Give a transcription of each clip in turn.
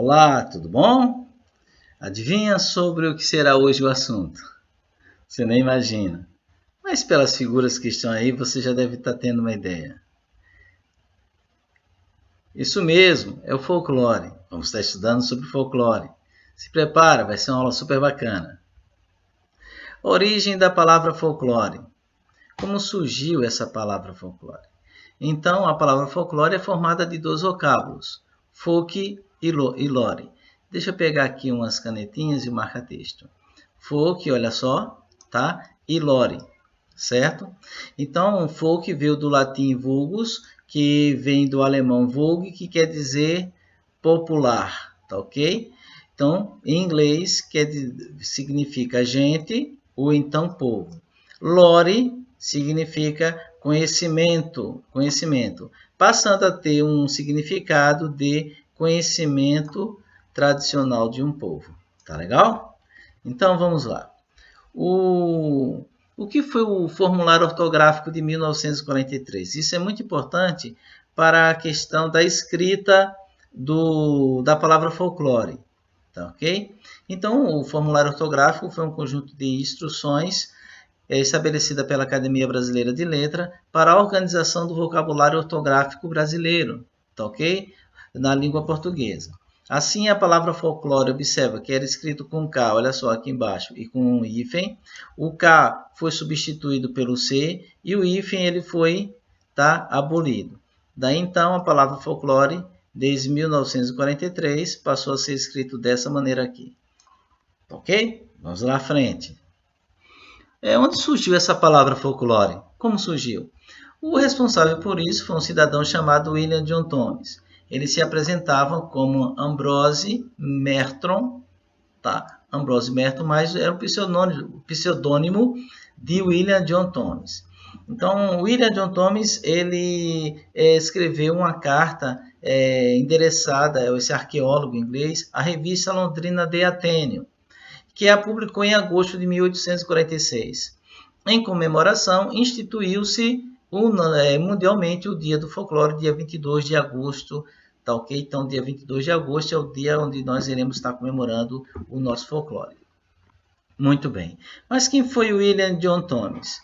Olá, tudo bom? Adivinha sobre o que será hoje o assunto? Você nem imagina. Mas pelas figuras que estão aí, você já deve estar tendo uma ideia. Isso mesmo, é o folclore. Vamos estar estudando sobre folclore. Se prepara, vai ser uma aula super bacana. Origem da palavra folclore. Como surgiu essa palavra folclore? Então, a palavra folclore é formada de dois vocábulos, folk e lore. Deixa eu pegar aqui umas canetinhas e marca-texto. Folk, olha só, tá? E lore, certo? Então, folk veio do latim vulgus, que vem do alemão Vogue, que quer dizer popular, tá ok? Então, em inglês, significa gente ou então povo. Lore significa conhecimento, passando a ter um significado de conhecimento tradicional de um povo. Tá legal? Então vamos lá. O que foi o formulário ortográfico de 1943? Isso é muito importante para a questão da escrita da palavra folclore. Tá ok? Então, o formulário ortográfico foi um conjunto de instruções estabelecida pela Academia Brasileira de Letras para a organização do vocabulário ortográfico brasileiro, tá ok? Na língua portuguesa. Assim, a palavra folclore, observa que era escrito com K, olha só aqui embaixo, e com um hífen. O K foi substituído pelo C e o hífen ele foi abolido. Daí então a palavra folclore, desde 1943, passou a ser escrito dessa maneira aqui. Ok? Vamos lá à frente. Onde surgiu essa palavra folclore? Como surgiu? O responsável por isso foi um cidadão chamado William John Thomas. Ele se apresentava como Ambrose Merton, tá? Ambrose Merton, mas era o pseudônimo de William John Thomas. Então, William John Thomas, ele escreveu uma carta endereçada, esse arqueólogo inglês, à revista londrina The Athenaeum, que a publicou em agosto de 1846. Em comemoração, instituiu-se mundialmente o Dia do Folclore, dia 22 de agosto, tá ok? Então, dia 22 de agosto é o dia onde nós iremos estar comemorando o nosso folclore. Muito bem. Mas quem foi William John Thomas?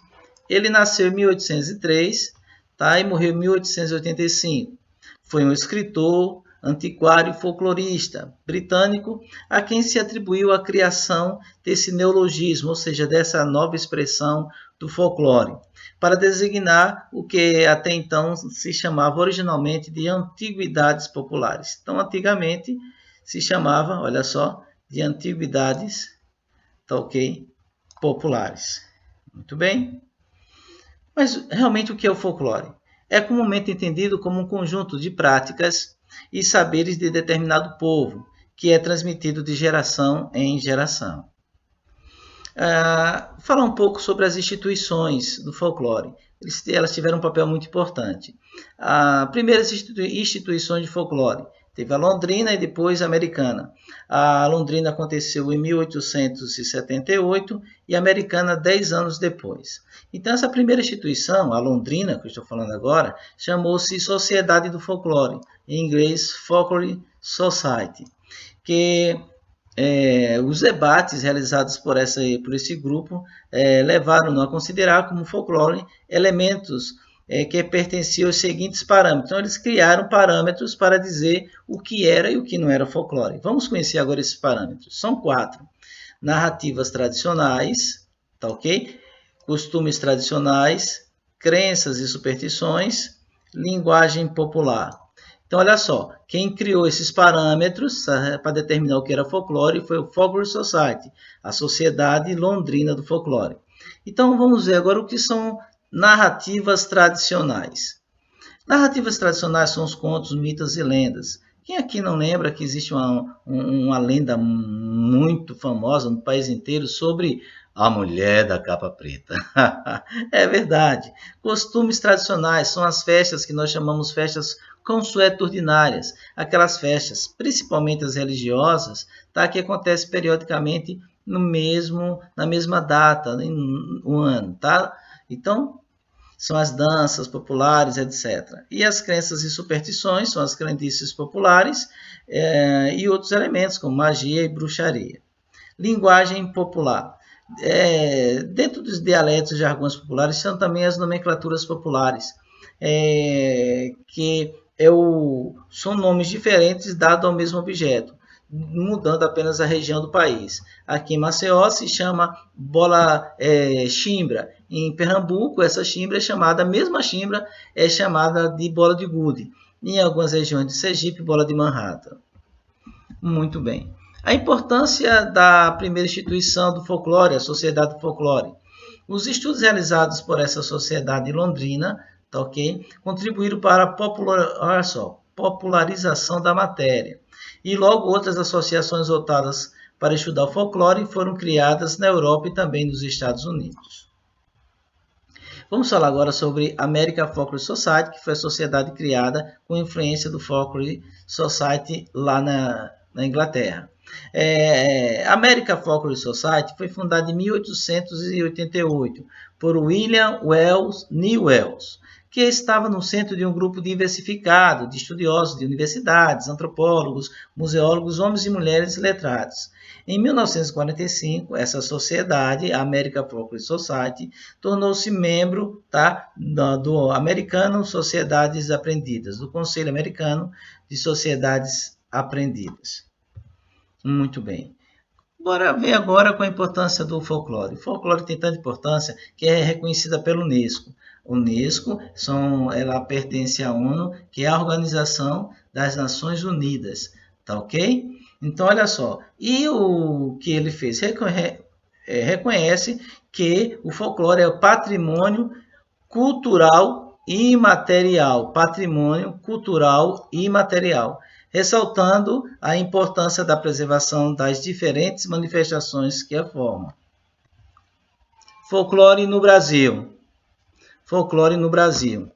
Ele nasceu em 1803, tá? E morreu em 1885. Foi um escritor, antiquário e folclorista britânico, a quem se atribuiu a criação desse neologismo, ou seja, dessa nova expressão do folclore, para designar o que até então se chamava originalmente de antiguidades populares. Então, antigamente se chamava, olha só, de antiguidades, tá ok? Populares. Muito bem. Mas realmente o que é o folclore? É comumente entendido como um conjunto de práticas e saberes de determinado povo, que é transmitido de geração em geração. Falar um pouco sobre as instituições do folclore. Elas tiveram um papel muito importante. As primeiras instituições de folclore teve a Londrina e depois a Americana. A Londrina aconteceu em 1878 e a Americana 10 anos depois. Então, essa primeira instituição, a Londrina, que eu estou falando agora, chamou-se Sociedade do Folclore, em inglês Folklore Society, que os debates realizados por esse grupo levaram a considerar como folclore elementos que pertenciam aos seguintes parâmetros. Então, eles criaram parâmetros para dizer o que era e o que não era folclore. Vamos conhecer agora esses parâmetros. São 4. Narrativas tradicionais, tá ok? Costumes tradicionais, crenças e superstições, linguagem popular. Então, olha só, quem criou esses parâmetros para determinar o que era folclore foi o Folklore Society, a Sociedade Londrina do Folclore. Então, vamos ver agora o que são narrativas tradicionais. Narrativas tradicionais são os contos, mitos e lendas. Quem aqui não lembra que existe uma lenda muito famosa no país inteiro sobre a mulher da capa preta? É verdade. Costumes tradicionais são as festas que nós chamamos festas consueturdinárias, aquelas festas, principalmente as religiosas, que acontecem periodicamente na mesma data, em um ano. Tá? Então, são as danças populares, etc. E as crenças e superstições são as crendices populares e outros elementos, como magia e bruxaria. Linguagem popular. Dentro dos dialetos e jargões populares são também as nomenclaturas populares, que são nomes diferentes dados ao mesmo objeto, mudando apenas a região do país. Aqui em Maceió se chama bola chimbra. Em Pernambuco, essa chimbra é chamada, a mesma chimbra é chamada de bola de gude. Em algumas regiões de Sergipe, bola de Manhattan. Muito bem. A importância da primeira instituição do folclore, a Sociedade do Folclore. Os estudos realizados por essa sociedade londrina, tá, okay, contribuíram para a popularização da matéria. E logo outras associações voltadas para estudar o folclore foram criadas na Europa e também nos Estados Unidos. Vamos falar agora sobre a American Folklore Society, que foi a sociedade criada com influência do Folklore Society lá na Inglaterra. A American Folklore Society foi fundada em 1888 por William Newells, que estava no centro de um grupo diversificado de estudiosos de universidades, antropólogos, museólogos, homens e mulheres letrados. Em 1945, essa sociedade, a American Folklore Society, tornou-se membro do Americano Sociedades Aprendidas, do Conselho Americano de Sociedades Aprendidas. Muito bem. Bora ver agora com a importância do folclore. O folclore tem tanta importância que é reconhecida pela Unesco. Unesco, ela pertence à ONU, que é a Organização das Nações Unidas. Tá ok? Então, olha só. E o que ele fez? Reconhece que o folclore é o patrimônio cultural imaterial. Patrimônio cultural imaterial. Ressaltando a importância da preservação das diferentes manifestações que a formam. Folclore no Brasil. Folclore no Brasil.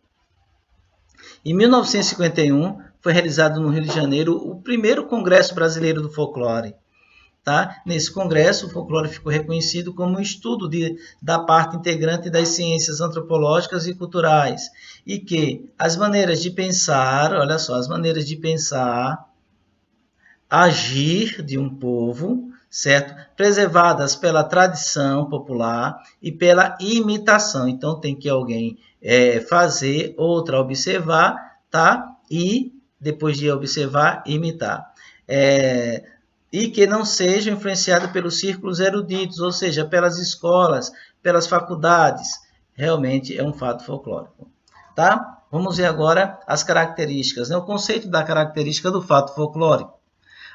Em 1951, foi realizado no Rio de Janeiro o primeiro Congresso Brasileiro do Folclore. Tá? Nesse congresso, o folclore ficou reconhecido como um estudo da parte integrante das ciências antropológicas e culturais, e que as maneiras de pensar, olha só, as maneiras de pensar, agir de um povo, certo? Preservadas pela tradição popular e pela imitação. Então, tem que alguém fazer, outra observar, tá? E, depois de observar, imitar. E que não seja influenciado pelos círculos eruditos, ou seja, pelas escolas, pelas faculdades. Realmente é um fato folclórico. Tá? Vamos ver agora as características, né? O conceito da característica do fato folclórico.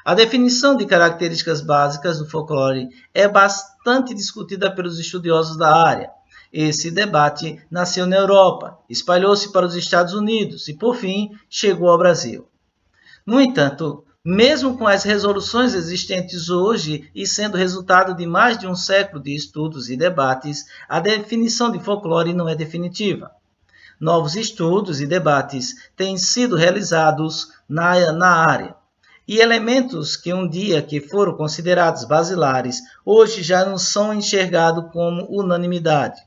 A definição de características básicas do folclore é bastante discutida pelos estudiosos da área. Esse debate nasceu na Europa, espalhou-se para os Estados Unidos e, por fim, chegou ao Brasil. No entanto, mesmo com as resoluções existentes hoje e sendo resultado de mais de um século de estudos e debates, a definição de folclore não é definitiva. Novos estudos e debates têm sido realizados na área. E elementos que um dia que foram considerados basilares, hoje já não são enxergados como unanimidade.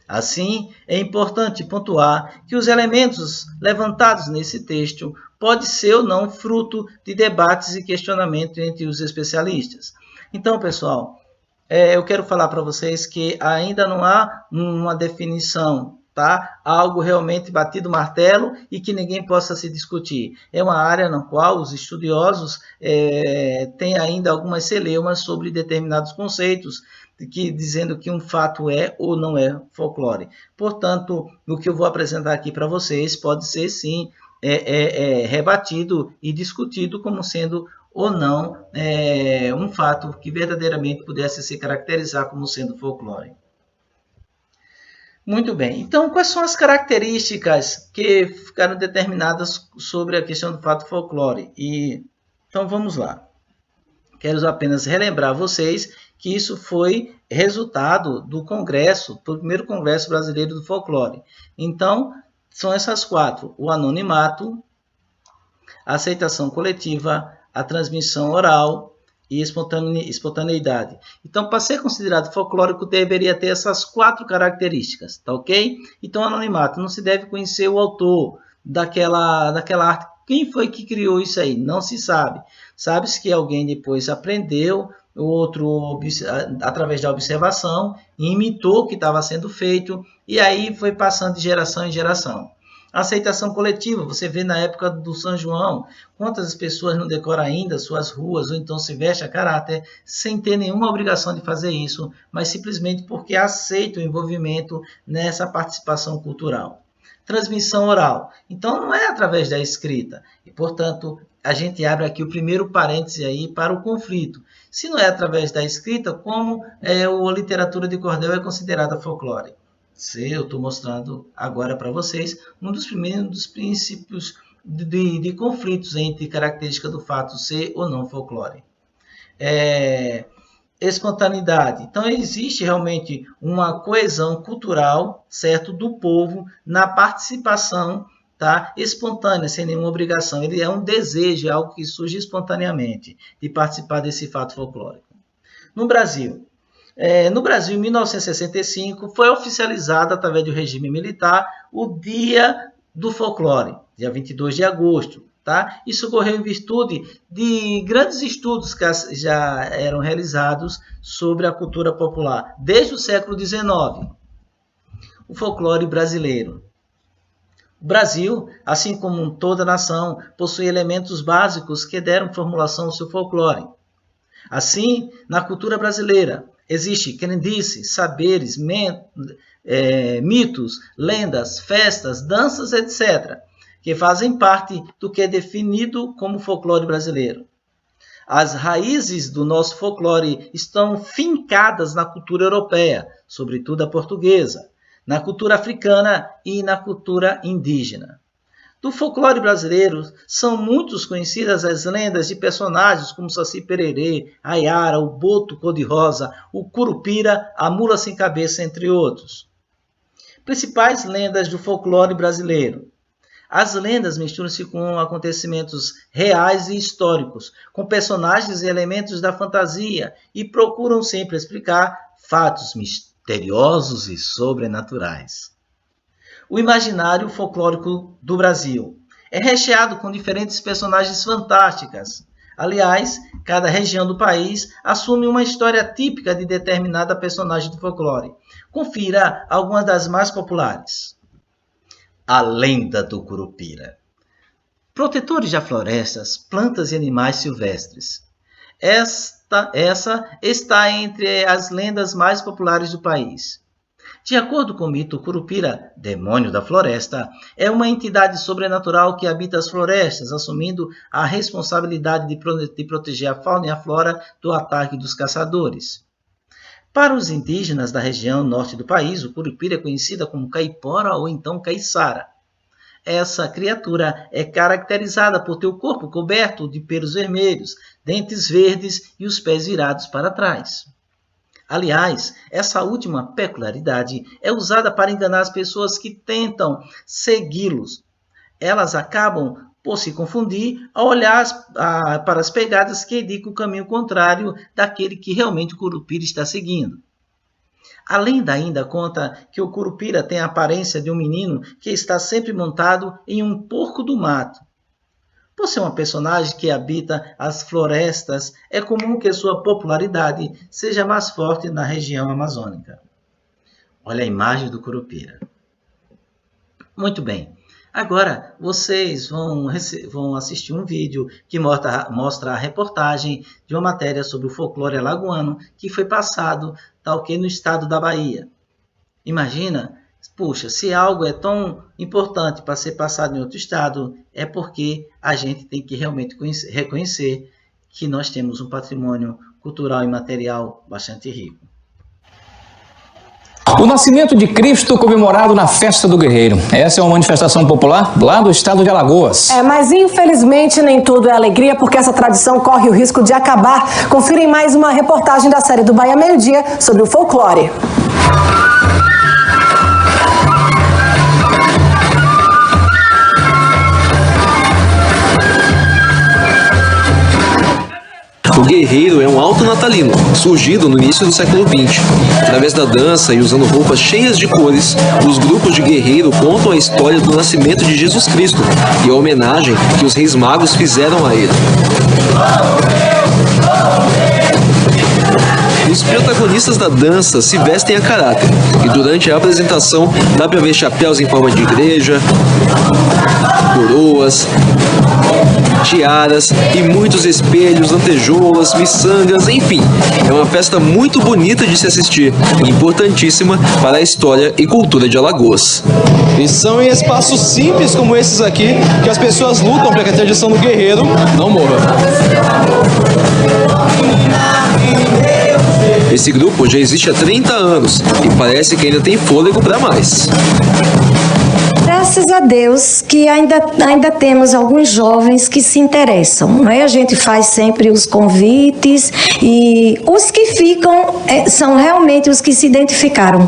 Assim, é importante pontuar que os elementos levantados nesse texto podem ser ou não fruto de debates e questionamentos entre os especialistas. Então, pessoal, eu quero falar para vocês que ainda não há uma definição, tá? Algo realmente batido martelo e que ninguém possa se discutir. É uma área na qual os estudiosos têm ainda algumas celeumas sobre determinados conceitos, dizendo que um fato é ou não é folclore. Portanto, o que eu vou apresentar aqui para vocês pode ser, sim, rebatido e discutido como sendo ou não um fato que verdadeiramente pudesse se caracterizar como sendo folclore. Muito bem. Então, quais são as características que ficaram determinadas sobre a questão do fato folclore? Então, vamos lá. Quero apenas relembrar vocês que isso foi resultado do primeiro Congresso Brasileiro do Folclore. Então, são essas quatro: o anonimato, a aceitação coletiva, a transmissão oral e espontaneidade. Então, para ser considerado folclórico, deveria ter essas 4 características, tá ok? Então, anonimato, não se deve conhecer o autor daquela arte. Quem foi que criou isso aí? Não se sabe. Sabe-se que alguém depois aprendeu, o outro, através da observação, imitou o que estava sendo feito, e aí foi passando de geração em geração. Aceitação coletiva, você vê na época do São João, quantas pessoas não decoram ainda suas ruas, ou então se veste a caráter, sem ter nenhuma obrigação de fazer isso, mas simplesmente porque aceita o envolvimento nessa participação cultural. Transmissão oral, então não é através da escrita, e portanto a gente abre aqui o primeiro parêntese aí para o conflito. Se não é através da escrita, como a literatura de cordel é considerada folclore? Eu estou mostrando agora para vocês um dos princípios de conflitos entre característica do fato ser ou não folclore. Espontaneidade. Então, existe realmente uma coesão cultural, certo, do povo na participação, tá, espontânea, sem nenhuma obrigação. Ele é um desejo, é algo que surge espontaneamente de participar desse fato folclórico. No Brasil, em 1965, foi oficializado, através do regime militar, o Dia do Folclore, dia 22 de agosto. Tá? Isso ocorreu em virtude de grandes estudos que já eram realizados sobre a cultura popular, desde o século XIX. O folclore brasileiro. O Brasil, assim como toda nação, possui elementos básicos que deram formulação ao seu folclore. Assim, na cultura brasileira, existe crendices, saberes, mitos, lendas, festas, danças, etc., que fazem parte do que é definido como folclore brasileiro. As raízes do nosso folclore estão fincadas na cultura europeia, sobretudo a portuguesa, na cultura africana e na cultura indígena. Do folclore brasileiro, são muitos conhecidas as lendas de personagens como Saci Pererê, a Yara, o Boto Cor-de-Rosa, o Curupira, a Mula Sem Cabeça, entre outros. Principais lendas do folclore brasileiro. As lendas misturam-se com acontecimentos reais e históricos, com personagens e elementos da fantasia e procuram sempre explicar fatos misteriosos e sobrenaturais. O imaginário folclórico do Brasil é recheado com diferentes personagens fantásticas. Aliás, cada região do país assume uma história típica de determinada personagem do folclore. Confira algumas das mais populares. A lenda do Curupira. Protetores das florestas, plantas e animais silvestres. Essa está entre as lendas mais populares do país. De acordo com o mito, o Curupira, demônio da floresta, é uma entidade sobrenatural que habita as florestas, assumindo a responsabilidade de proteger a fauna e a flora do ataque dos caçadores. Para os indígenas da região norte do país, o Curupira é conhecida como caipora ou então caiçara. Essa criatura é caracterizada por ter o corpo coberto de pelos vermelhos, dentes verdes e os pés virados para trás. Aliás, essa última peculiaridade é usada para enganar as pessoas que tentam segui-los. Elas acabam por se confundir ao olhar para as pegadas que indicam o caminho contrário daquele que realmente o Curupira está seguindo. A lenda ainda conta que o Curupira tem a aparência de um menino que está sempre montado em um porco do mato. Por ser uma personagem que habita as florestas, é comum que sua popularidade seja mais forte na região amazônica. Olha a imagem do Curupira. Muito bem. Agora, vocês vão assistir um vídeo que mostra a reportagem de uma matéria sobre o folclore alagoano que foi passado, no estado da Bahia. Imagina, puxa, se algo é tão importante para ser passado em outro estado, é porque a gente tem que realmente reconhecer que nós temos um patrimônio cultural e material bastante rico. O nascimento de Cristo comemorado na Festa do Guerreiro. Essa é uma manifestação popular lá do estado de Alagoas. Mas infelizmente nem tudo é alegria, porque essa tradição corre o risco de acabar. Confira em mais uma reportagem da série do Bahia Meio-Dia sobre o folclore. O guerreiro é natalino, surgido no início do século XX. Através da dança e usando roupas cheias de cores, os grupos de guerreiro contam a história do nascimento de Jesus Cristo e a homenagem que os Reis Magos fizeram a ele. Os protagonistas da dança se vestem a caráter e durante a apresentação dá para ver chapéus em forma de igreja, coroas, tiaras e muitos espelhos, lantejoulas, miçangas, enfim. É uma festa muito bonita de se assistir e importantíssima para a história e cultura de Alagoas. E são em espaços simples como esses aqui que as pessoas lutam para que a tradição do guerreiro não morra. Esse grupo já existe há 30 anos e parece que ainda tem fôlego para mais. Graças a Deus que ainda temos alguns jovens que se interessam, não é? A gente faz sempre os convites e os que ficam são realmente os que se identificaram.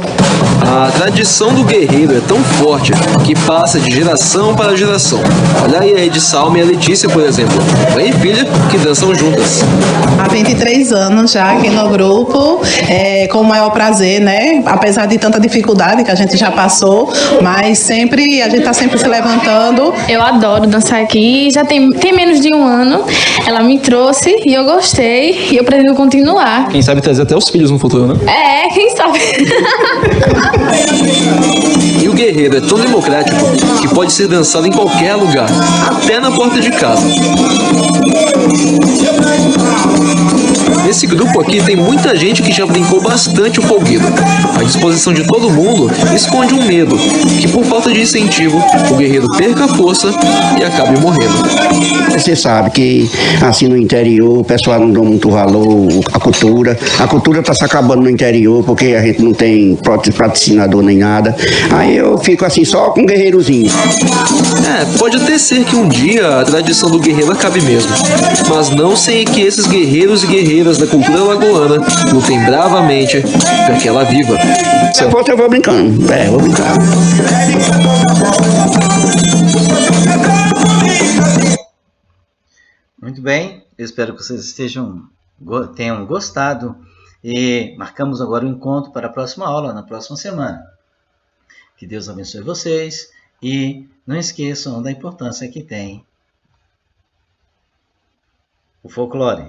A tradição do guerreiro é tão forte que passa de geração para geração. Olha aí a Edsalma e a Letícia, por exemplo, mãe e filha que dançam juntas. Há 23 anos já aqui no grupo, com o maior prazer, né? Apesar de tanta dificuldade que a gente já passou, mas a gente está sempre se levantando. Eu adoro dançar aqui, já tem menos de um ano. Ela me trouxe e eu gostei e eu pretendo continuar. Quem sabe trazer até os filhos no futuro, né? Quem sabe? E o guerreiro é tão democrático que pode ser dançado em qualquer lugar, até na porta de casa. Nesse grupo aqui tem muita gente que já brincou bastante o folguedo. A disposição de todo mundo esconde um medo, que por falta de incentivo, o guerreiro perca a força e acabe morrendo. Você sabe que assim no interior o pessoal não dá muito valor à cultura. A cultura está se acabando no interior porque a gente não tem patrocinador nem nada. Aí eu fico assim só com um guerreirozinho. Pode até ser que um dia a tradição do guerreiro acabe mesmo, mas não sem que esses guerreiros e guerreiras da cultura alagoana lutem bravamente para que ela viva. Depois eu vou brincando. Vou brincar. Muito bem, eu espero que vocês tenham gostado e marcamos agora o encontro para a próxima aula, na próxima semana. Que Deus abençoe vocês e não esqueçam da importância que tem o folclore.